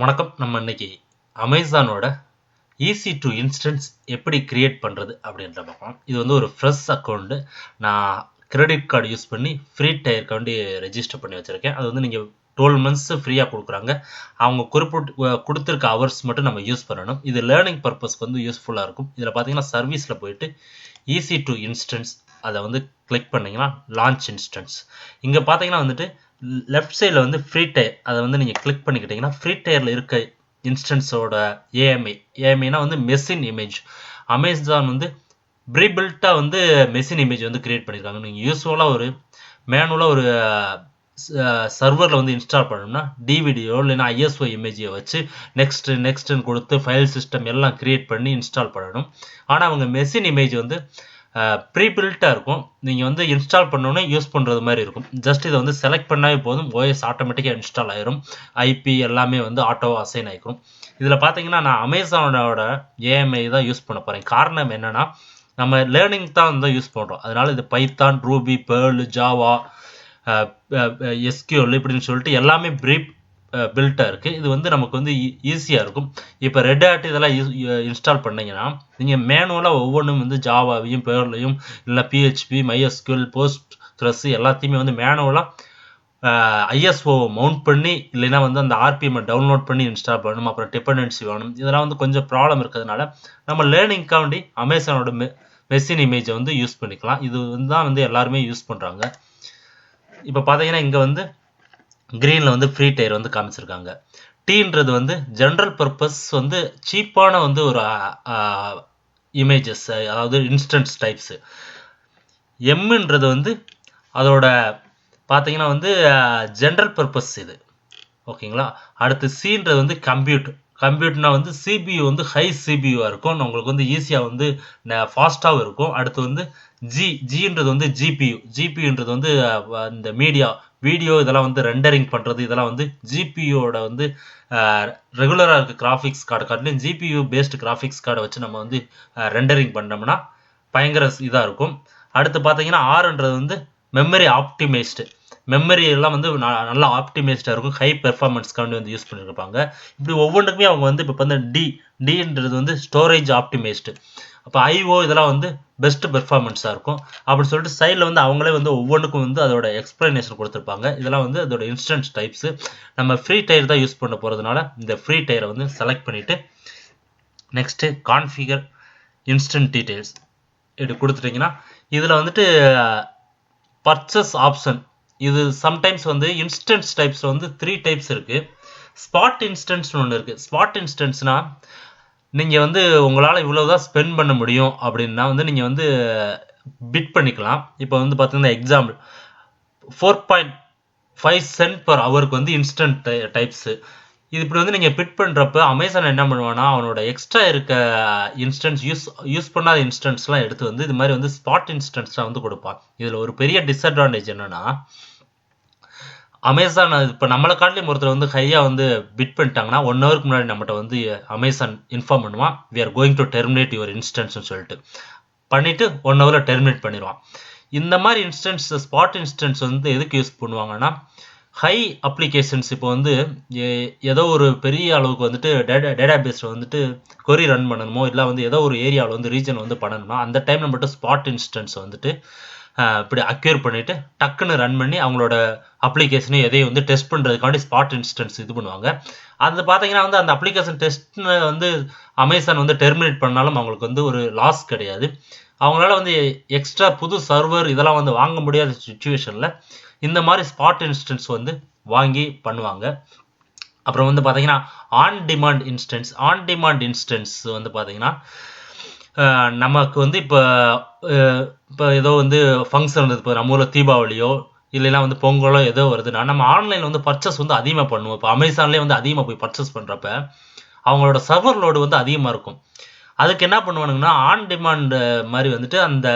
வணக்கம். நம்ம இன்னைக்கு அமேசானோட ஈஸி டு இன்ஸ்டன்ஸ் எப்படி கிரியேட் பண்ணுறது அப்படின்ற பார்க்கலாம். இது வந்து ஒரு ஃப்ரெஷ் அக்கௌண்ட்டு. நான் கிரெடிட் கார்டு யூஸ் பண்ணி ஃப்ரீ டயர்க்காண்டி ரெஜிஸ்டர் பண்ணி வச்சுருக்கேன். அது வந்து நீங்கள் 12 months ஃப்ரீயாக கொடுக்குறாங்க. அவங்க கொடுத்துருக்க ஹவர்ஸ் மட்டும் நம்ம யூஸ் பண்ணணும். இது லேர்னிங் பர்பஸ்க்கு வந்து யூஸ்ஃபுல்லாக இருக்கும். இதில் பார்த்தீங்கன்னா சர்வீஸில் போயிட்டு ஈஸி டு இன்ஸ்டன்ஸ் அதை வந்து கிளிக் பண்ணிங்கன்னா லான்ச் இன்ஸ்டன்ஸ். இங்கே பார்த்தீங்கன்னா வந்துட்டு லெஃப்ட் சைடில் வந்து ஃப்ரீ டயர் அதை வந்து நீங்கள் கிளிக் பண்ணிக்கிட்டிங்கன்னா ஃப்ரீ டயரில் இருக்க இன்ஸ்டன்ஸோட ஏஎம்ஐனா வந்து மெஷின் இமேஜ். அமேசான் வந்து ப்ரீபில்ட்டாக வந்து மெஷின் இமேஜ் வந்து கிரியேட் பண்ணியிருக்காங்க. நீங்கள் யூஸ்ஃபுல்லாக ஒரு மேனுவலாக ஒரு சர்வரில் வந்து இன்ஸ்டால் பண்ணணும்னா டிவிடியோ இல்லைன்னா ஐஎஸ்ஓ இமேஜையை வச்சு நெக்ஸ்ட்டுன்னு கொடுத்து ஃபைல் சிஸ்டம் எல்லாம் கிரியேட் பண்ணி இன்ஸ்டால் பண்ணணும். ஆனால் அவங்க மெஷின் இமேஜ் வந்து ப்ரீபில்ட்டாக இருக்கும். நீங்கள் வந்து இன்ஸ்டால் பண்ணோன்னே யூஸ் பண்ணுறது மாதிரி இருக்கும். ஜஸ்ட் இதை வந்து செலக்ட் பண்ணாவே போதும், ஓஎஸ் ஆட்டோமேட்டிக்காக இன்ஸ்டால் ஆயிரும். ஐபி எல்லாமே வந்து ஆட்டோவாக அசைன் ஆகிக்கும். இதில் பார்த்தீங்கன்னா நான் அமேசானோட ஏஎம்ஐ தான் யூஸ் பண்ண போகிறேன். காரணம் என்னென்னா நம்ம லேர்னிங் தான் வந்து யூஸ் பண்ணுறோம். அதனால் இது Python, Ruby, pearl, Java, SQL இப்படின்னு சொல்லிட்டு எல்லாமே பில்ட்டாக இருக்குது. இது வந்து நமக்கு வந்து ஈஸியாக இருக்கும். இப்போ ரெட் ஹேட் இதெல்லாம் இன்ஸ்டால் பண்ணிங்கன்னா நீங்கள் மேனுவலாக ஒவ்வொன்றும் வந்து ஜாவாவையும் பேர்லையும் இல்லை பிஹெச்பி, மைஎஸ்கியூஎல், போஸ்ட்கிரஸ் எல்லாத்தையுமே வந்து மேனுவலாக ஐஎஸ்ஓ மவுண்ட் பண்ணி இல்லைன்னா வந்து அந்த ஆர்பிஎம்ஐ டவுன்லோட் பண்ணி இன்ஸ்டால் பண்ணணும். அப்புறம் டிபெண்டன்சி வேணும். இதெல்லாம் வந்து கொஞ்சம் ப்ராப்ளம் இருக்கிறதுனால நம்ம லேர்னிங்காண்டி அமேசானோட மெஷின் இமேஜை வந்து யூஸ் பண்ணிக்கலாம். இது தான் வந்து எல்லாருமே யூஸ் பண்ணுறாங்க. இப்போ பார்த்தீங்கன்னா இங்கே வந்து கிரீனில் வந்து ஃப்ரீ டயர் வந்து காமிச்சிருக்காங்க. டீன்றது வந்து ஜென்ரல் பர்பஸ் வந்து சீப்பான வந்து ஒரு இமேஜஸ், அதாவது இன்ஸ்டன்ஸ் டைப்ஸு. எம்ன்றது வந்து அதோட பார்த்தீங்கன்னா வந்து ஜென்ரல் பர்பஸ் இது, ஓகேங்களா. அடுத்து சின்றது வந்து கம்ப்யூட்டர்னா வந்து சிபியூ வந்து ஹை சிபியூவாக இருக்கும், உங்களுக்கு வந்து ஈஸியாக வந்து ஃபாஸ்ட்டாகவும் இருக்கும். அடுத்து வந்து ஜின்றது வந்து ஜிபியூன்றது வந்து இந்த வீடியோ இதெல்லாம் வந்து ரெண்டரிங் பண்ணுறது. இதெல்லாம் வந்து ஜிபியூவோட வந்து ரெகுலராக இருக்க கிராஃபிக்ஸ் கார்டு காட்டிலும் ஜிபியூ பேஸ்டு கிராஃபிக்ஸ் கார்டை வச்சு நம்ம வந்து ரெண்டரிங் பண்ணோம்னா பயங்கர இதாக இருக்கும். அடுத்து பார்த்தீங்கன்னா ஆர்ன்றது வந்து மெமரி ஆப்டிமைஸ்டு. மெமரி எல்லாம் வந்து நல்லா ஆப்டிமைஸ்டாக இருக்கும், ஹை பெர்ஃபார்மன்ஸ்க்காண்டி வந்து யூஸ் பண்ணியிருப்பாங்க. இப்படி ஒவ்வொன்றுக்குமே அவங்க வந்து இப்போ வந்து டின்றது வந்து ஸ்டோரேஜ் ஆப்டிமைஸ்டு. அப்போ ஐஓ இதெல்லாம் வந்து பெஸ்ட் பெர்ஃபார்மன்ஸாக இருக்கும். அப்படி சொல்லிட்டு சைடில் வந்து அவங்களே வந்து ஒவ்வொன்றுக்கும் வந்து அதோட எக்ஸ்பிளனேஷன் கொடுத்துருப்பாங்க. இதெல்லாம் வந்து அதோட இன்ஸ்டன்ஸ் டைப்ஸு. நம்ம ஃப்ரீ டயர் தான் யூஸ் பண்ண போகிறதுனால இந்த ஃப்ரீ டயரை வந்து செலக்ட் பண்ணிவிட்டு நெக்ஸ்ட்டு கான்ஃபிகர் இன்ஸ்டன்ட் டீட்டெயில்ஸ் இப்படி கொடுத்துட்டிங்கன்னா இதில் வந்துட்டு பர்ச்சேஸ் ஆப்ஷன். இது சம்டைம்ஸ் வந்து இன்ஸ்டன்ஸ் டைப்ஸில் வந்து 3 டைப்ஸ் இருக்குது. ஸ்பாட் இன்ஸ்டன்ஸ்னு ஒன்று இருக்குது. ஸ்பாட் இன்ஸ்டன்ஸ்னால் நீங்கள் வந்து உங்களால் இவ்வளோதான் ஸ்பெண்ட் பண்ண முடியும் அப்படின்னா வந்து நீங்கள் வந்து பிட் பண்ணிக்கலாம். இப்போ வந்து பார்த்தீங்கன்னா எக்ஸாம்பிள் 4.5 cents per ஹவருக்கு வந்து இன்ஸ்டன்ட் டைப்ஸு. இது இப்படி வந்து நீங்கள் பிட் பண்ணுறப்ப அமேசான் என்ன பண்ணுவான்னா அவனோட எக்ஸ்ட்ரா இருக்க இன்ஸ்டன்ஸ் யூஸ் பண்ணாத இன்ஸ்டன்ஸ்லாம் எடுத்து வந்து இது மாதிரி வந்து ஸ்பாட் இன்ஸ்டன்ஸ்லாம் வந்து கொடுப்பான். இதில் ஒரு பெரிய டிஸ்அட்வான்டேஜ் என்னென்னா அமேசான் இப்போ நம்மளை காட்டிலும் ஒருத்தர் வந்து ஹையாக வந்து பிட் பண்ணிட்டாங்கன்னா 1 hourக்கு முன்னாடி நம்மகிட்ட வந்து அமேசான் இன்ஃபார்ம் பண்ணுவான், we are going to terminate your இன்ஸ்டன்ஸ்னு சொல்லிட்டு பண்ணிவிட்டு 1 hourல டெர்மினேட் பண்ணிடுவான். இந்த மாதிரி இன்ஸ்டன்ஸ் ஸ்பாட் இன்ஸ்டன்ஸ் வந்து எதுக்கு யூஸ் பண்ணுவாங்கன்னா ஹை அப்ளிகேஷன்ஸ் இப்போ வந்து ஏதோ ஒரு பெரிய அளவுக்கு வந்துட்டு டேட்டா பேஸில் வந்துட்டு கொரி ரன் பண்ணணுமோ இல்லை வந்து ஏதோ ஒரு ஏரியாவில் வந்து ரீஜன் வந்து பண்ணணும்னா அந்த டைமில் மட்டும் ஸ்பாட் இன்ஸ்டன்ஸ் வந்துட்டு இப்படி அக்யூர் பண்ணிவிட்டு டக்குன்னு ரன் பண்ணி அவங்களோட அப்ளிகேஷனை எதையும் வந்து டெஸ்ட் பண்ணுறதுக்காண்டி ஸ்பாட் இன்ஸ்டன்ஸ் இது பண்ணுவாங்க. அது பார்த்தீங்கன்னா வந்து அந்த அப்ளிகேஷன் டெஸ்ட்னு வந்து அமேசான் வந்து டெர்மினேட் பண்ணாலும் அவங்களுக்கு வந்து ஒரு லாஸ் கிடையாது. அவங்களால வந்து எக்ஸ்ட்ரா புது சர்வர் இதெல்லாம் வந்து வாங்க முடியாத சுச்சுவேஷனில் இந்த மாதிரி ஸ்பாட் இன்ஸ்டன்ஸ் வந்து வாங்கி பண்ணுவாங்க. அப்புறம் வந்து பார்த்தீங்கன்னா ஆன் டிமாண்ட் இன்ஸ்டன்ஸ் வந்து பார்த்தீங்கன்னா நமக்கு வந்து இப்போ ஏதோ வந்து ஃபங்க்ஷன் இருந்தது, இப்போ நம்ம ஊரில் தீபாவளியோ இல்லைன்னா வந்து பொங்கலோ ஏதோ வருதுன்னா நம்ம ஆன்லைனில் வந்து பர்ச்சேஸ் வந்து அதிகமாக பண்ணுவோம். இப்போ அமேசான்லேயே வந்து அதிகமாக போய் பர்ச்சேஸ் பண்ணுறப்ப அவங்களோட சர்வர் லோடு வந்து அதிகமாக இருக்கும். அதுக்கு என்ன பண்ணுவானுங்கன்னா ஆன் டிமாண்ட் மாதிரி வந்துட்டு அந்த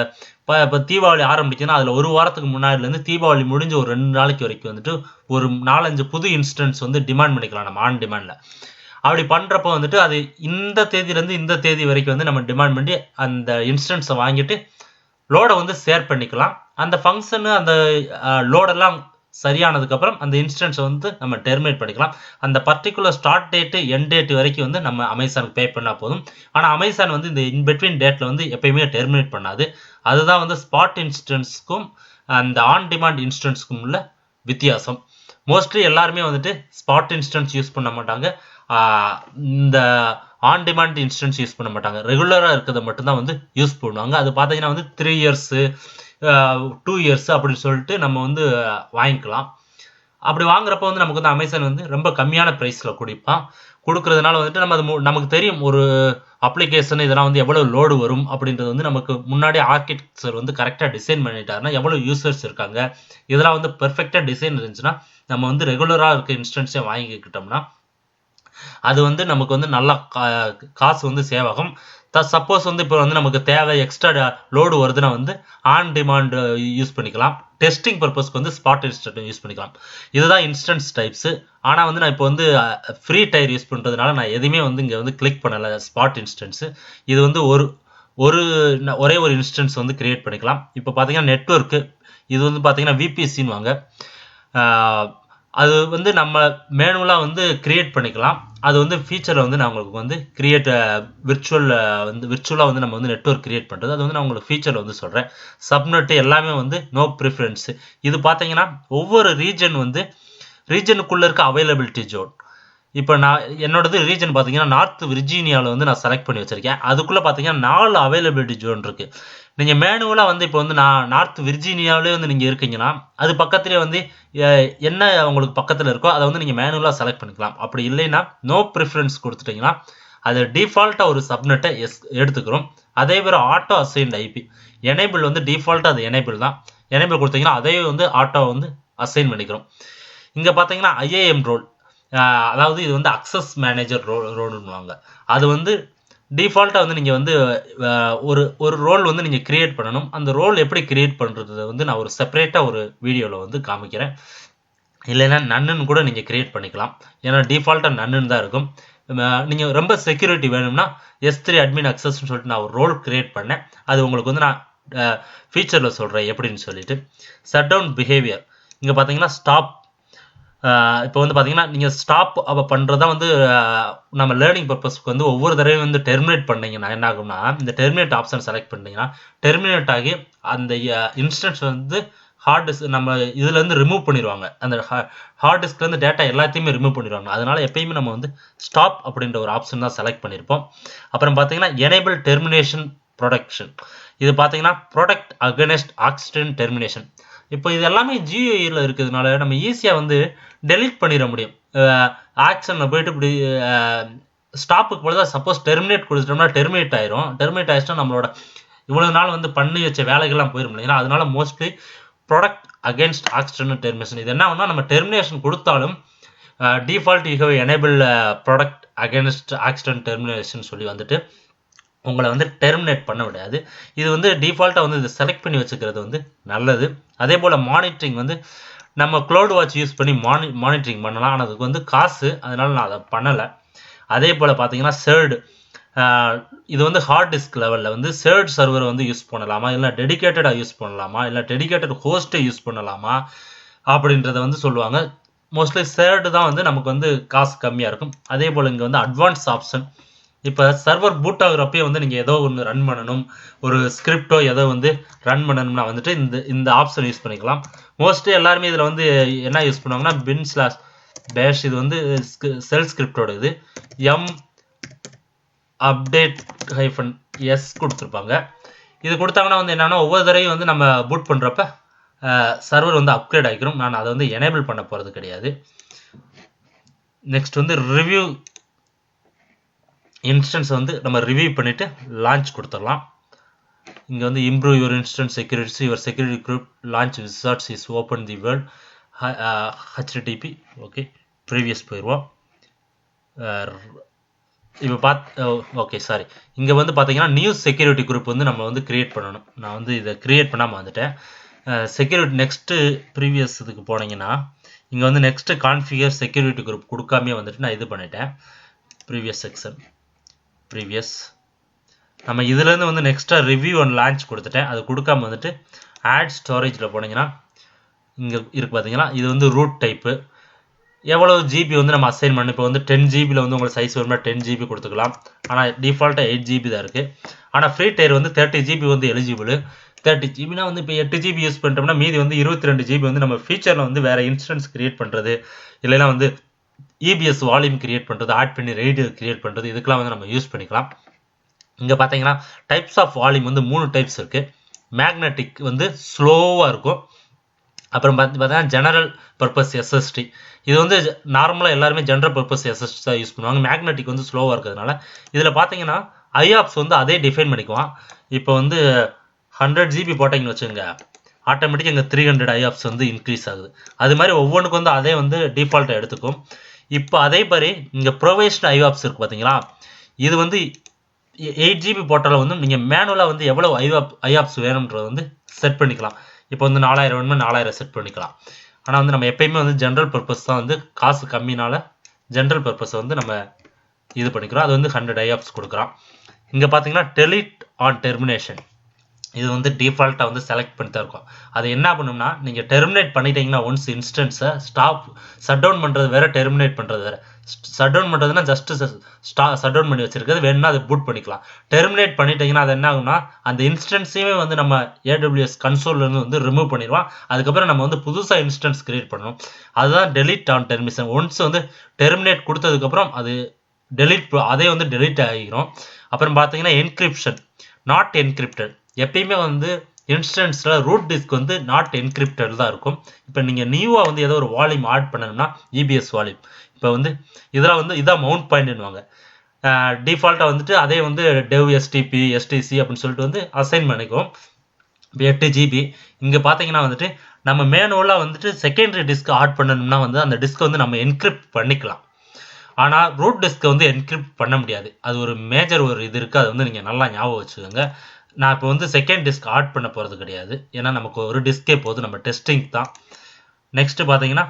இப்போ தீபாவளி ஆரம்பிச்சுன்னா அதில் ஒரு வாரத்துக்கு முன்னாடிலேருந்து தீபாவளி முடிஞ்சு ஒரு 2 நாளைக்கு வரைக்கும் வந்துட்டு ஒரு 4-5 புது இன்ஸ்டன்ஸ் வந்து டிமாண்ட் பண்ணிக்கலாம் நம்ம ஆன் டிமாண்டில். அப்படி பண்ணுறப்போ வந்துட்டு அது இந்த தேதியிலேருந்து இந்த தேதி வரைக்கும் வந்து நம்ம டிமாண்ட் பண்ணி அந்த இன்ஸ்டன்ஸை வாங்கிட்டு லோடை வந்து ஷேர் பண்ணிக்கலாம். அந்த ஃபங்க்ஷனு அந்த லோடெல்லாம் சரியானதுக்கப்புறம் அந்த இன்ஸ்டன்ஸை வந்து நம்ம டெர்மினேட் பண்ணிக்கலாம். அந்த particular start date end date வரைக்கும் வந்து நம்ம அமேசானுக்கு பே பண்ணால் போதும். ஆனால் அமேசான் வந்து இந்த இன்பிட்வீன் டேட்டில் வந்து எப்பயுமே டெர்மினேட் பண்ணாது. அதுதான் வந்து ஸ்பாட் இன்ஸ்டன்ஸ்க்கும் அந்த ஆன் டிமாண்ட் இன்ஸ்டன்ஸ்க்கும் உள்ள வித்தியாசம். மோஸ்ட்லி எல்லாருமே வந்துட்டு ஸ்பாட் இன்ஸ்டன்ஸ் யூஸ் பண்ண மாட்டாங்க, இந்த ஆன் டிமாண்ட் இன்ஸ்டன்ஸ் யூஸ் பண்ண மாட்டாங்க. ரெகுலராக இருக்கிறத மட்டும்தான் வந்து யூஸ் பண்ணுவாங்க. அது பார்த்தீங்கன்னா வந்து 3 இயர்ஸு 2 இயர்ஸ் அப்படின்னு சொல்லிட்டு நம்ம வந்து வாங்கிக்கலாம். அப்படி வாங்குறப்ப வந்து நமக்கு வந்து அமேசான் வந்து ரொம்ப கம்மியான ப்ரைஸில் கொடுக்கறதுனால வந்துட்டு நம்ம அது நமக்கு தெரியும் ஒரு அப்ளிகேஷன் இதெல்லாம் வந்து எவ்வளோ லோடு வரும் அப்படின்றது வந்து நமக்கு முன்னாடி ஆர்கிடெக்சர் வந்து கரெக்டாக டிசைன் பண்ணிட்டாருன்னா எவ்வளோ யூசர்ஸ் இருக்காங்க, இதெல்லாம் வந்து பெர்ஃபெக்டாக டிசைன் இருந்துச்சுன்னா நம்ம வந்து ரெகுலராக இருக்க இன்ஸ்டன்ஸே வாங்கிக்கிட்டோம்னா அது வந்து நமக்கு வந்து நல்லா காசு வந்து சேவ் ஆகும். சப்போஸ் வந்து இப்போ வந்து நமக்கு தேவை எக்ஸ்ட்ரா லோடு வருதுன்னா வந்து ஆன் டிமாண்ட் யூஸ் பண்ணிக்கலாம். டெஸ்டிங் பர்பஸ்க்கு வந்து ஸ்பாட் இன்ஸ்டன்ட் யூஸ் பண்ணிக்கலாம். இதுதான் இன்ஸ்டன்ஸ் டைப்ஸு. ஆனால் வந்து நான் இப்போ வந்து ஃப்ரீ டயர் யூஸ் பண்ணுறதுனால நான் எதுவுமே வந்து இங்கே வந்து கிளிக் பண்ணலை ஸ்பாட் இன்ஸ்டன்ஸு. இது வந்து ஒரே ஒரு இன்ஸ்டன்ஸ் வந்து கிரியேட் பண்ணிக்கலாம். இப்போ பார்த்தீங்கன்னா நெட்வொர்க்கு இது வந்து பார்த்தீங்கன்னா விபிசின்னு வாங்க. அது வந்து நம்ம மேனுவலாக வந்து கிரியேட் பண்ணிக்கலாம். அது வந்து ஃபீச்சரில் வந்து நான் உங்களுக்கு வந்து கிரியேட் விர்ச்சுவலாக வந்து நம்ம வந்து நெட்வொர்க் கிரியேட் பண்ணுறது அது வந்து நான் உங்களுக்கு ஃபீச்சரில் வந்து சொல்கிறேன். சப்நெட்டு எல்லாமே வந்து நோ ப்ரிஃபரன்ஸு. இது பார்த்தீங்கன்னா ஒவ்வொரு ரீஜனுக்குள்ளே இருக்க அவைலபிலிட்டி ஜோன். இப்போ நான் என்னோடது ரீஜன் பார்த்தீங்கன்னா நார்த் விர்ஜீனியாவில் வந்து நான் செலக்ட் பண்ணி வச்சுருக்கேன். அதுக்குள்ளே பார்த்தீங்கன்னா 4 அவைலபிலிட்டி ஜோன் இருக்குது. நீங்கள் மேனுவலாக வந்து இப்போ வந்து நான் நார்த் விர்ஜீனியாவிலே வந்து நீங்கள் இருக்கீங்கன்னா அது பக்கத்துலேயே வந்து என்ன உங்களுக்கு பக்கத்தில் இருக்கோ அதை வந்து நீங்கள் மேனுவலாக செலக்ட் பண்ணிக்கலாம். அப்படி இல்லைன்னா நோ ப்ரிஃபரன்ஸ் கொடுத்துட்டிங்கன்னா அது டிஃபால்ட்டாக ஒரு சப்நெட்டை எடுத்துக்கிறோம். அதே மாதிரி ஆட்டோ அசைன்ட் ஐபி எனேபிள் வந்து டிஃபால்ட்டாக அது எனேபிள் தான். எனேபிள் கொடுத்தீங்கன்னா அதே வந்து ஆட்டோ வந்து அசைன் பண்ணிக்கிறோம். இங்கே பார்த்தீங்கன்னா ஐஏஎம் ரோல், அதாவது இது வந்து அக்சஸ் மேனேஜர் ரோல்னுவாங்க. அது வந்து டிஃபால்ட்டாக வந்து நீங்கள் வந்து ஒரு ரோல் வந்து நீங்கள் கிரியேட் பண்ணணும். அந்த ரோல் எப்படி கிரியேட் பண்ணுறது வந்து நான் ஒரு செப்பரேட்டாக ஒரு வீடியோவில் வந்து காமிக்கிறேன். இல்லைன்னா நன்னுன்னு கூட நீங்கள் கிரியேட் பண்ணிக்கலாம். ஏன்னா டிஃபால்ட்டாக நன்னுன்னு தான் இருக்கும். நீங்கள் ரொம்ப செக்யூரிட்டி வேணும்னா S3 அட்மின் அக்சஸ்ன்னு சொல்லிட்டு நான் ஒரு ரோல் கிரியேட் பண்ணேன். அது உங்களுக்கு வந்து நான் ஃபீச்சரில் சொல்கிறேன் எப்படின்னு சொல்லிட்டு. ஷட் டவுன் பிஹேவியர் இங்கே பார்த்தீங்கன்னா ஸ்டாப். இப்போ வந்து பார்த்தீங்கன்னா நீங்கள் ஸ்டாப் அப்போ பண்ணுறதா வந்து நம்ம லேர்னிங் பர்பஸ்க்கு வந்து ஒவ்வொரு தடவையும் வந்து டெர்மினேட் பண்ணிங்கன்னா என்ன ஆகும்னா இந்த டெர்மினேட் ஆப்ஷன் செலக்ட் பண்ணிங்கன்னா டெர்மினேட் ஆகி அந்த இன்ஸ்டன்ஸ் வந்து ஹார்ட் டிஸ்க் நம்ம இதுலேருந்து ரிமூவ் பண்ணிடுவாங்க. அந்த ஹார்ட் டிஸ்க்லேருந்து டேட்டா எல்லாத்தையுமே ரிமூவ் பண்ணிடுவாங்க. அதனால எப்பயுமே நம்ம வந்து ஸ்டாப் அப்படின்ற ஒரு ஆப்ஷன் தான் செலக்ட் பண்ணியிருப்போம். அப்புறம் பார்த்தீங்கன்னா எனேபிள் டெர்மினேஷன் ப்ரொடக்ஷன். இது பார்த்தீங்கன்னா ப்ரொடக்ட் அகென்ஸ்ட் ஆக்சிடென்ட் டெர்மினேஷன். இப்போ இது எல்லாமே ஜியூஐயில் இருக்கிறதுனால நம்ம ஈஸியாக வந்து டெலீட் பண்ணிட முடியும். ஆக்ஷனில் போயிட்டு இப்படி ஸ்டாப்புக்கு பொழுது சப்போஸ் டெர்மினேட் கொடுத்துட்டோம்னா டெர்மினேட் ஆயிரும். டெர்மினேட் ஆயிடுச்சுன்னா நம்மளோட இவ்வளோ நாள் வந்து பண்ணி வச்ச வேலைகள்லாம் போயிடும் இல்லைங்களா. அதனால mostly product against accident termination இது என்ன ஆகும்னா நம்ம டெர்மினேஷன் கொடுத்தாலும் default you have enable product against accident termination சொல்லி வந்துட்டு உங்களை வந்து டெர்மினேட் பண்ண விடாது. இது வந்து டிஃபால்ட்டாக வந்து இதை செலக்ட் பண்ணி வச்சுக்கிறது வந்து நல்லது. அதே போல் மானிட்டரிங் வந்து நம்ம க்ளவுட் வாட்ச் யூஸ் பண்ணி மானிட்டரிங் பண்ணலாம். ஆனால் அதுக்கு வந்து காசு, அதனால நான் அதை பண்ணலை. அதே போல் பார்த்தீங்கன்னா ஷேர்டு, இது வந்து ஹார்ட் டிஸ்க் லெவலில் வந்து ஷேர்ட் சர்வரை வந்து யூஸ் பண்ணலாமா, இல்லை டெடிகேட்டடாக யூஸ் பண்ணலாமா, இல்லை டெடிகேட்டட் ஹோஸ்ட்டை யூஸ் பண்ணலாமா அப்படின்றத வந்து சொல்லுவாங்க. மோஸ்ட்லி ஷேர்டு தான் வந்து நமக்கு வந்து காசு கம்மியாக இருக்கும். அதே போல் இங்கே வந்து அட்வான்ஸ் ஆப்ஷன். இப்போ சர்வர் பூட் ஆகுறப்பயே வந்து நீங்கள் ஏதோ ஒன்று ரன் பண்ணணும், ஒரு ஸ்கிரிப்டோ ஏதோ வந்து ரன் பண்ணணும்னா வந்துட்டு இந்த ஆப்ஷன் யூஸ் பண்ணிக்கலாம். மோஸ்ட்லி எல்லாருமே இதில் வந்து என்ன யூஸ் பண்ணுவாங்கன்னா bin/bash. இது வந்து செல் ஸ்கிரிப்டோட இது update-s கொடுத்துருப்பாங்க. இது கொடுத்தாங்கன்னா வந்து என்னன்னா ஒவ்வொரு தடவையும் வந்து நம்ம பூட் பண்ணுறப்ப சர்வர் வந்து அப்கிரேட் ஆகிக்கிறோம். நான் அதை வந்து எனேபிள் பண்ண போகிறது கிடையாது. நெக்ஸ்ட் வந்து ரிவ்யூ இன்ஸ்டன்ஸ் வந்து நம்ம ரிவ்யூ பண்ணிவிட்டு லான்ச் கொடுத்துடலாம். இங்கே வந்து improve your instance security, your security group launch wizards is open the world HTTP. Okay, previous போயிடுவோம். இப்போ ஓகே சாரி, இங்கே வந்து பார்த்தீங்கன்னா நியூ செக்யூரிட்டி குரூப் வந்து நம்ம வந்து கிரியேட் பண்ணணும். நான் வந்து இதை கிரியேட் பண்ணாமல் வந்துட்டேன். செக்யூரிட்டி நெக்ஸ்ட்டு ப்ரீவியஸ் இதுக்கு போனீங்கன்னா இங்கே வந்து நெக்ஸ்ட்டு கான்ஃபிகர் செக்யூரிட்டி குரூப் கொடுக்காமே வந்துட்டு நான் இது பண்ணிட்டேன். ப்ரீவியஸ் செக்ஷன் ப்ரீவியஸ் நம்ம இதுலேருந்து வந்து நெக்ஸ்ட்டாக ரிவ்யூ அண்ட் லான்ச் கொடுத்துட்டேன். அது கொடுக்காம வந்துட்டு ஆட் ஸ்டோரேஜில் போனீங்கன்னா இங்கே இருக்கு பார்த்தீங்களா, இது வந்து ரூட் டைப்பு. எவ்வளவு ஜிபி வந்து நம்ம அசைன் பண்ணணும். இப்போ வந்து 10 ஜிபியில் வந்து உங்களுக்கு சைஸ் வருமா 10 ஜிபி கொடுத்துக்கலாம். ஆனால் டிஃபால்ட்டாக 8 ஜிபி தான் இருக்குது. ஆனால் ஃப்ரீ டயர் வந்து 30 ஜிபி வந்து எலிஜிபிள். 30 ஜிபினா வந்து இப்போ 8 ஜிபி யூஸ் பண்ணிட்டோம்னா மீதி வந்து 22 ஜிபி வந்து நம்ம ஃபியூச்சரில் வந்து வேறு இன்ஸ்டன்ஸ் கிரியேட் பண்ணுறது, இல்லைன்னா வந்து இபிஎஸ் வால்யூம் கிரியேட் பண்ணுறது, ஆட் பண்ணி ரேடியோ கிரியேட் பண்ணுறது, இதுக்கெல்லாம் வந்து நம்ம யூஸ் பண்ணிக்கலாம். இங்கே பார்த்தீங்கன்னா டைப்ஸ் ஆஃப் வால்யூம் வந்து 3 டைப்ஸ் இருக்குது. மேக்னெட்டிக் வந்து ஸ்லோவாக இருக்கும். அப்புறம் பார்த்தீங்கன்னா ஜெனரல் பர்பஸ் எஸ்எஸ்டி. இது வந்து நார்மலாக எல்லாருமே ஜெனரல் பர்பஸ் எஸ்எஸ்டி தான் யூஸ் பண்ணுவாங்க. மேக்னெட்டிக் வந்து ஸ்லோவாக இருக்கிறதுனால இதில் பார்த்தீங்கன்னா ஐஆப்ஸ் வந்து அதே டிஃபைன் பண்ணிக்குவான். இப்போ வந்து 100 ஜிபி போட்டிங்கன்னு வச்சுங்க, ஆட்டோமேட்டிக்காக இங்கே 300 ஐஆப்ஸ் வந்து இன்க்ரீஸ் ஆகுது. அது மாதிரி ஒவ்வொன்றுக்கு வந்து அதே வந்து டிஃபால்ட்டாக எடுத்துக்கும். இப்போ அதே மாதிரி இங்கே ப்ரொவைஸ்டு ஐஆப்ஸ் இருக்குது பார்த்தீங்களா, இது வந்து 8 ஜிபி போட்டாலும் வந்து நீங்கள் மேனுவலாக வந்து எவ்வளோ ஐஆப்ஸ் வேணும்ன்றதை வந்து செட் பண்ணிக்கலாம். இப்போ வந்து 4000 வேணுமா 4000 செட் பண்ணிக்கலாம். ஆனால் வந்து நம்ம எப்பயுமே வந்து ஜென்ரல் பர்பஸ் தான் வந்து காசு கம்மினால ஜென்ரல் பர்பஸை வந்து நம்ம இது பண்ணிக்கிறோம். அது வந்து 100 ஐஆப்ஸ் கொடுக்குறோம். இங்கே பார்த்தீங்கன்னா டெலிட் ஆன் டெர்மினேஷன், இது வந்து டிஃபால்ட்டாக வந்து செலக்ட் பண்ணி தான் இருக்கும். அது என்ன பண்ணும்னா, நீங்கள் டெர்மினேட் பண்ணிட்டீங்கன்னா ஒன்ஸ் இன்ஸ்டன்ஸை ஷட் டவுன் பண்ணுறது வேறு, டெர்மினேட் பண்ணுறது வேறு. ஷட் டவுன் பண்ணுறதுனா ஜஸ்ட்டு ஷட் டவுன் பண்ணி வச்சிருக்கிறது, வேணும்னா அதை பூட் பண்ணிக்கலாம். டெர்மினேட் பண்ணிட்டீங்கன்னா அது என்ன ஆகும்னா அந்த இன்ஸ்டன்ஸையுமே வந்து நம்ம AWS கன்சோல்லேருந்து வந்து ரிமூவ் பண்ணிடுவோம். அதுக்கப்புறம் நம்ம வந்து புதுசாக இன்ஸ்டன்ஸ் கிரியேட் பண்ணணும். அதுதான் டெலிட் ஆன் டெர்மினேஷன். ஒன்ஸ் வந்து டெர்மினேட் கொடுத்ததுக்கப்புறம் அது அதே வந்து டெலிட் ஆகிரும். அப்புறம் பார்த்தீங்கன்னா என்கிரிப்ஷன், நாட் என்கிரிப்டட். எப்பயுமே வந்து இன்ஸ்டன்ஸில் ரூட் டிஸ்க் வந்து நாட் என்கிரிப்டட் தான் இருக்கும். இப்போ நீங்கள் நியூவாக வந்து ஏதோ ஒரு வால்யூம் ஆட் பண்ணணும்னா EBS வால்யூம், இப்போ வந்து இதெல்லாம் வந்து இதான் மவுண்ட் பாயிண்ட்னுவாங்க. டிஃபால்ட்டாக வந்துட்டு அதே வந்து டெவ் STP STC அப்படின்னு சொல்லிட்டு வந்து அசைன் பண்ணிக்கும். இப்போ 8 ஜிபி. இங்கே பார்த்தீங்கன்னா வந்துட்டு நம்ம மேனுவலாக வந்துட்டு செகண்டரி டிஸ்க் ஆட் பண்ணணும்னா வந்து அந்த டிஸ்க் வந்து நம்ம என்கிரிப்ட் பண்ணிக்கலாம். ஆனால் ரூட் டிஸ்க்கை வந்து என்கிரிப்ட் பண்ண முடியாது. அது ஒரு மேஜர் ஒரு இது இருக்குது. அது வந்து நீங்கள் நல்லா ஞாபகம் வச்சுக்கோங்க. நான் இப்போ வந்து செகண்ட் டிஸ்க் ஆட் பண்ண போகிறது கிடையாது, ஏன்னா நமக்கு ஒரு டிஸ்கே போதும், நம்ம டெஸ்டிங் தான். நெக்ஸ்ட்டு பார்த்தீங்கன்னா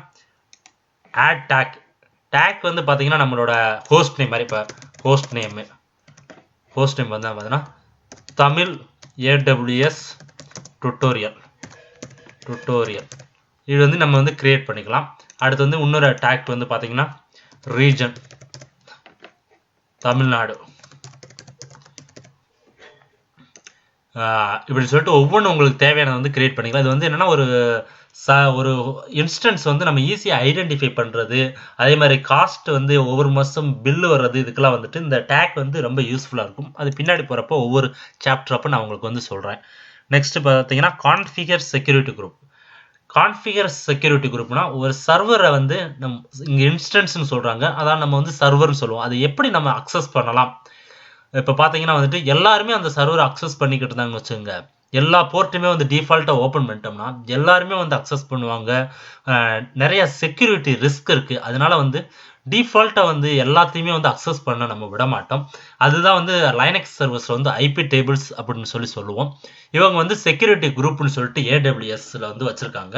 ஆட் டேக் வந்து பார்த்தீங்கன்னா நம்மளோட ஹோஸ்ட் நேம் மாதிரி. இப்போ ஹோஸ்ட் நேம் வந்து பார்த்தீங்கன்னா தமிழ் AWS டுட்டோரியல் இது வந்து நம்ம வந்து கிரியேட் பண்ணிக்கலாம். அடுத்து வந்து இன்னொரு டேக் வந்து பார்த்தீங்கன்னா ரீஜன் தமிழ்நாடு, இப்படி சொல்லிட்டு ஒவ்வொன்றும் உங்களுக்கு தேவையானது வந்து கிரியேட் பண்ணிக்கலாம். இது வந்து என்னென்னா ஒரு இன்ஸ்டன்ஸ் வந்து நம்ம ஈஸியாக ஐடென்டிஃபை பண்ணுறது, அதே மாதிரி காஸ்ட் வந்து ஒவ்வொரு மாதம் பில்லு வர்றது, இதுக்கெல்லாம் வந்துட்டு இந்த டேக் வந்து ரொம்ப யூஸ்ஃபுல்லாக இருக்கும். அது பின்னாடி போகிறப்போ ஒவ்வொரு சாப்டர் அப்போ நான் உங்களுக்கு வந்து சொல்கிறேன். நெக்ஸ்ட் பார்த்தீங்கன்னா கான்ஃபிகர் செக்யூரிட்டி குரூப்னா ஒரு சர்வரை வந்து இங்கே இன்ஸ்டன்ஸ்னு சொல்கிறாங்க, அதான் நம்ம வந்து சர்வர்னு சொல்லுவோம். அது எப்படி நம்ம அக்சஸ் பண்ணலாம். இப்போ பார்த்தீங்கன்னா வந்துட்டு எல்லாருமே அந்த சர்வரை அக்சஸ் பண்ணிக்கிட்டு இருந்தாங்கன்னு வச்சுங்க, எல்லா போர்ட்டுமே வந்து டிஃபால்ட்டாக ஓப்பன் பண்ணிட்டோம்னா எல்லாருமே வந்து அக்சஸ் பண்ணுவாங்க. நிறைய செக்யூரிட்டி ரிஸ்க் இருக்குது. அதனால வந்து டிஃபால்ட்டாக வந்து எல்லாத்தையுமே வந்து அக்சஸ் பண்ண நம்ம விட மாட்டோம். அதுதான் வந்து லைனக்ஸ் சர்வர்ஸில் வந்து ஐபி டேபிள்ஸ் அப்படின்னு சொல்லுவோம். இவங்க வந்து செக்யூரிட்டி குரூப்னு சொல்லிட்டு AWSல வந்து வச்சுருக்காங்க.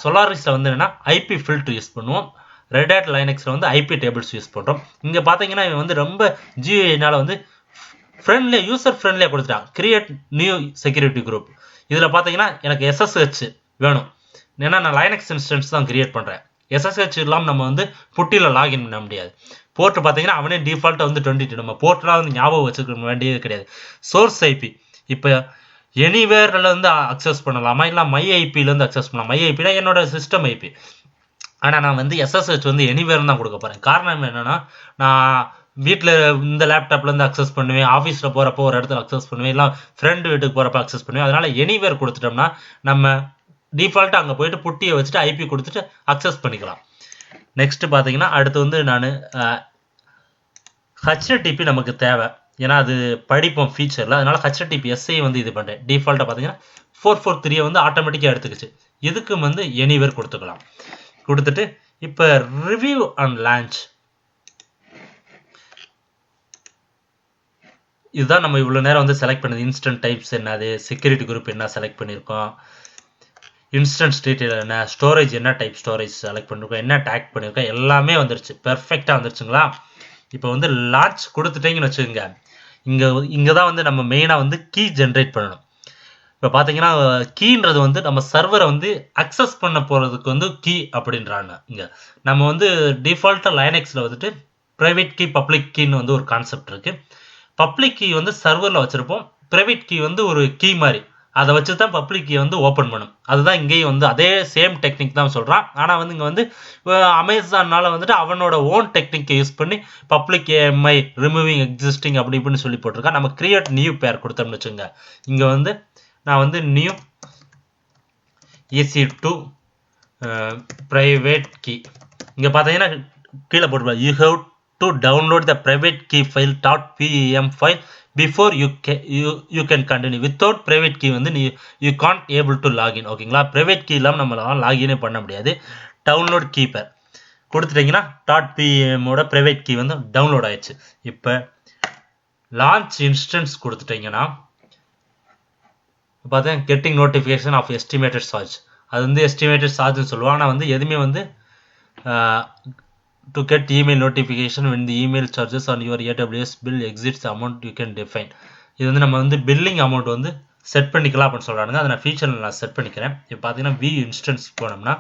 சொலாரிஸில் வந்து என்னென்னா ஐபி ஃபில்டர் யூஸ் பண்ணுவோம். ரெட் ஹேட் லைனக்ஸில் வந்து ஐபி டேபிள்ஸ் யூஸ் பண்ணுறோம். இங்கே பார்த்தீங்கன்னா இவங்க வந்து ரொம்ப GUI-னால வந்து யூசர் ஃப்ரெண்ட்லியாக கொடுத்துட்டாங்க. Create new security group. இதில் பார்த்தீங்கன்னா எனக்கு SSH வேணும், ஏன்னா நான் லைனக்ஸ் இன்ஸ்டன்ஸ் தான் கிரியேட் பண்ணுறேன். SSH இல்லாமல் நம்ம வந்து புட்டியில் லாகின் பண்ண முடியாது. போர்ட்டு பார்த்தீங்கன்னா அவனே டிஃபால்ட்டாக வந்து 22. நம்ம போர்ட்டெலாம் வந்து ஞாபகம் வச்சுக்க வேண்டியது கிடையாது. சோர்ஸ் ஐபி இப்போ எனிவேரில் வந்து அக்சஸ் பண்ணலாமா, இல்லை MyIP-லேருந்து அக்சஸ் பண்ணலாம். MyIP-னா என்னோட சிஸ்டம் ஐபி. ஆனால் நான் வந்து SSH வந்து எனிவேர்னு தான் கொடுக்க போகிறேன். காரணம் என்னென்னா, நான் வீட்டில் இந்த லேப்டாப்லேருந்து அக்சஸ் பண்ணுவேன், ஆஃபீஸில் போகிறப்போ ஒரு இடத்துல அக்சஸ் பண்ணுவேன், இல்லை ஃப்ரெண்டு வீட்டுக்கு போகிறப்ப அக்சஸ் பண்ணுவேன். அதனால் எனிவேர் கொடுத்துட்டோம்னா நம்ம டிஃபால்ட்டாக அங்கே போயிட்டு புட்டியை வச்சுட்டு ஐபி கொடுத்துட்டு அக்சஸ் பண்ணிக்கலாம். நெக்ஸ்ட்டு பார்த்தீங்கன்னா அடுத்து வந்து நான் HTTP நமக்கு தேவை, ஏன்னா அது படிப்போம் ஃபீச்சரில். அதனால் HTTPS வந்து இது பண்ணுறேன். டிஃபால்ட்டாக பார்த்தீங்கன்னா 443 வந்து ஆட்டோமேட்டிக்காக எடுத்துக்கிச்சு. இதுக்கு வந்து எனிவேர் கொடுத்துக்கலாம். கொடுத்துட்டு இப்போ ரிவ்யூ அண்ட் லான்ச், இதுதான் நம்ம இவ்வளோ நேரம் வந்து செலக்ட் பண்ணது. இன்ஸ்டன்ட் டைப்ஸ் என்னது, செக்யூரிட்டி குரூப் என்ன செலக்ட் பண்ணியிருக்கோம், இன்ஸ்டன்ஸ் டீட்டெயில் என்ன, ஸ்டோரேஜ் என்ன டைப் ஸ்டோரேஜ் செலக்ட் பண்ணியிருக்கோம், என்ன டேக் பண்ணியிருக்கோம், எல்லாமே வந்துருச்சு. பெர்ஃபெக்டாக வந்துருச்சுங்களா. இப்போ வந்து லான்ச் கொடுத்துட்டீங்கன்னு வச்சுக்கோங்க, இங்கே தான் வந்து நம்ம மெயினாக வந்து கீ ஜென்ரேட் பண்ணணும். இப்போ பார்த்தீங்கன்னா கீன்றது வந்து நம்ம சர்வரை வந்து அக்சஸ் பண்ண போகிறதுக்கு வந்து கீ அப்படின்றாங்க. இங்கே நம்ம வந்து டிஃபால்ட்டாக லைனக்ஸில் வந்துட்டு ப்ரைவேட் கீ பப்ளிக் கீன்னு வந்து ஒரு கான்செப்ட் இருக்குது. பப்ளிக் கீ வந்து சர்வரில் வச்சுருப்போம், ப்ரைவேட் கீ வந்து ஒரு கீ மாதிரி, அதை வச்சு தான் பப்ளிக் கீ வந்து ஓப்பன் பண்ணும். அதுதான் இங்கேயும் வந்து அதே சேம் டெக்னிக் தான் சொல்கிறான். ஆனால் வந்து இங்கே வந்து அமேசானால் வந்துட்டு அவனோட ஓன் டெக்னிக்கை யூஸ் பண்ணி பப்ளிக் ஏஎம்ஐ ரிமூவிங் எக்ஸிஸ்டிங் அப்படி இப்படின்னு சொல்லி போட்டிருக்கான். நம்ம கிரியேட் நியூ பேர் கொடுத்தோம்னு வச்சுங்க, இங்கே வந்து நான் வந்து நியூ EC2 private key இங்கே பார்த்தீங்கன்னா கீழே போட்டுருப்பேன், you have to download the private key file .pem file before you can continue. Without private key வந்து you can't able to login. ஓகேங்களா, private key இல்லாமல் நம்மளால லாகினே பண்ண முடியாது. டவுன்லோட் கீப்பர் கொடுத்துட்டீங்கன்னா .pem ஓட private key வந்து டவுன்லோட் ஆயிடுச்சு. இப்போ லான்ச் இன்ஸ்டன்ஸ் கொடுத்துட்டீங்கன்னா பார்த்தீங்கன்னா getting notification of estimated charge, அது வந்து எஸ்டிமேட்டட் சார்ஜ்னு சொல்லுவாங்க. ஆனால் வந்து எதுவுமே வந்து to get email notification when the email charges on your AWS bill exceeds the amount you can define. இது வந்து நம்ம வந்து பில்லிங் அமௌண்ட் வந்து செட் பண்ணிக்கலாம் அப்படின்னு சொல்கிறாங்க. அதை நான் ஃபீச்சரில் நான் செட் பண்ணிக்கிறேன். இப்போ பார்த்தீங்கன்னா வி இன்ஸ்டன்ஸ் போனோம்னா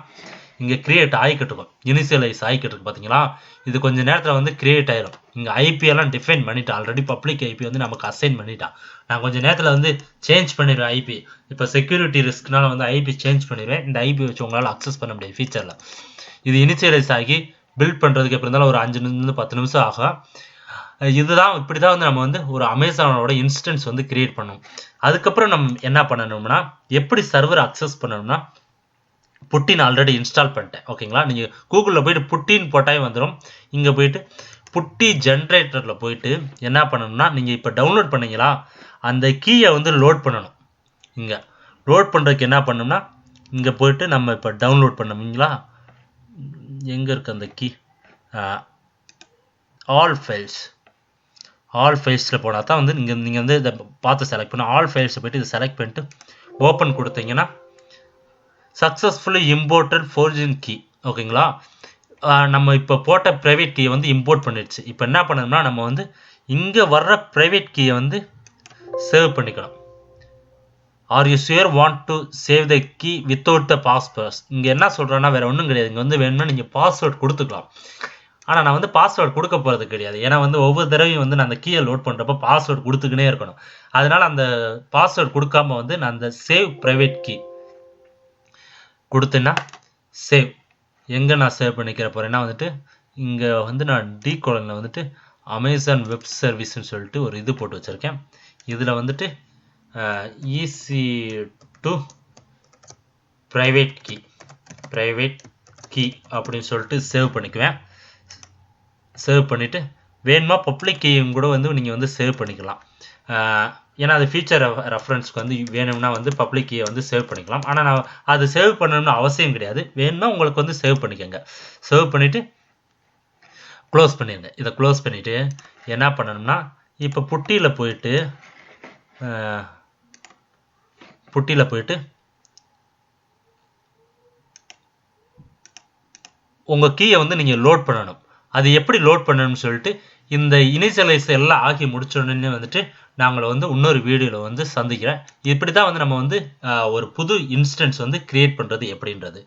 இங்கே கிரியேட் ஆகிக்கிட்டு இருக்கும், இனிஷியலைஸ் ஆகிக்கிட்டு இருக்கு. பார்த்தீங்களா, இது கொஞ்சம் நேரத்தில் வந்து கிரியேட் ஆயிரும். இங்கே ஐபியெல்லாம் டிஃபைன் பண்ணிட்டேன் ஆல்ரெடி, பப்ளிக் ஐபி வந்து நமக்கு அசைன் பண்ணிட்டான். நான் கொஞ்சம் நேரத்தில் வந்து சேஞ்ச் பண்ணிடுவேன் ஐபி. இப்போ செக்யூரிட்டி ரிஸ்க்னால வந்து ஐபி சேஞ்ச் பண்ணிடுவேன். இந்த ஐபி வச்சு உங்களால் அக்சஸ் பண்ண முடியாது ஃபியூச்சரில். இது இனிஷியலைஸ் ஆகி பில்ட் பண்ணுறதுக்கு எப்படி இருந்தாலும் ஒரு 5-10 நிமிஷம் ஆகும். இதுதான் இப்படி தான் வந்து நம்ம வந்து ஒரு அமேசானோட இன்ஸ்டன்ஸ் வந்து கிரியேட் பண்ணணும். அதுக்கப்புறம் நம்ம என்ன பண்ணணும்னா, எப்படி சர்வர் அக்சஸ் பண்ணணும்னா, புட்டின் ஆல்ரெடி இன்ஸ்டால் பண்ணிட்டேன். ஓகேங்களா, நீங்கள் கூகுளில் போயிட்டு புட்டின் போட்டாலே வந்துடும். இங்கே போயிட்டு புட்டி ஜென்ரேட்டரில் போயிட்டு என்ன பண்ணணும்னா, நீங்கள் இப்போ டவுன்லோட் பண்ணீங்களா அந்த கீயை வந்து லோட் பண்ணணும். இங்கே லோட் பண்ணுறதுக்கு என்ன பண்ணணும்னா, இங்கே போயிட்டு நம்ம இப்போ டவுன்லோட் பண்ணுவீங்களா, எங்கே இருக்குது அந்த கீ, ஆல் ஃபைல்ஸில் போனால் தான் வந்து நீங்கள் வந்து இதை பார்த்து செலக்ட் பண்ண ஆல் ஃபைல்ஸை போய்ட்டு இதை செலக்ட் பண்ணிட்டு ஓப்பன் கொடுத்தீங்கன்னா சக்ஸஸ்ஃபுல்லி இம்போர்ட்டட் ஃபோர்ஜின் கீ. ஓகேங்களா, நம்ம இப்போ போட்ட ப்ரைவேட் கீயை வந்து இம்போர்ட் பண்ணிடுச்சு. இப்போ என்ன பண்ணணும்னா, நம்ம வந்து இங்கே வர்ற ப்ரைவேட் கீயை வந்து சேவ் பண்ணிக்கணும். Are you sure want to save the key without the passwords. இங்கே என்ன சொல்கிறேன்னா வேறு ஒன்றும் கிடையாது. இங்கே வந்து வேணும்னா நீங்கள் பாஸ்வேர்ட் கொடுத்துக்கலாம். ஆனால் நான் வந்து பாஸ்வேர்ட் கொடுக்க போகிறது கிடையாது. ஏன்னா வந்து ஒவ்வொரு தடவையும் வந்து நான் அந்த கீயை லோட் பண்ணுறப்ப பாஸ்வேர்ட் கொடுத்துக்கினே இருக்கணும். அதனால் அந்த பாஸ்வேர்ட் கொடுக்காம வந்து நான் அந்த சேவ் ப்ரைவேட் கீ கொடுத்தேன்னா சேவ் எங்கே நான் சேவ் பண்ணிக்கிற போகிறேன்னா வந்துட்டு இங்கே வந்து நான் கோலனில் வந்துட்டு அமேசான் வெப் சர்வீஸ்ன்னு சொல்லிட்டு ஒரு இது போட்டு வச்சுருக்கேன். இதில் வந்துட்டு EC2 ப்ரைவேட் கீ அப்படின்னு சொல்லிட்டு சேவ் பண்ணிக்குவேன். சேவ் பண்ணிவிட்டு வேணுமா பப்ளிக் கீயும் கூட வந்து நீங்கள் வந்து சேவ் பண்ணிக்கலாம். ஏன்னா அது ஃபீச்சர் ரெஃபரன்ஸ்க்கு வந்து வேணும்னா வந்து பப்ளிக் கீயை வந்து சேவ் பண்ணிக்கலாம். ஆனால் நான் அது சேவ் பண்ணணும்னு அவசியம் கிடையாது. வேணும்னா உங்களுக்கு வந்து சேவ் பண்ணிக்கோங்க. சேவ் பண்ணிவிட்டு க்ளோஸ் பண்ணிடுங்க. இதை க்ளோஸ் பண்ணிவிட்டு என்ன பண்ணணும்னா, இப்போ புட்டியில் போயிட்டு உங்கள் கீயை வந்து நீங்கள் லோட் பண்ணணும். அது எப்படி லோட் பண்ணணும்னு சொல்லிட்டு இந்த இனிஷியலைஸ் எல்லாம் ஆகி முடிச்சோடனே வந்துட்டு நாங்கள் வந்து இன்னொரு வீடியோவில் வந்து சந்திக்கிறேன். இப்படி தான் வந்து நம்ம வந்து ஒரு புது இன்ஸ்டன்ஸ் வந்து கிரியேட் பண்ணுறது எப்படின்றது.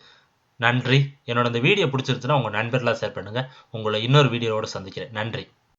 நன்றி. என்னோட இந்த வீடியோ பிடிச்சிருச்சுன்னா உங்கள் நண்பர்களாக ஷேர் பண்ணுங்கள். உங்களை இன்னொரு வீடியோவோட சந்திக்கிறேன். நன்றி.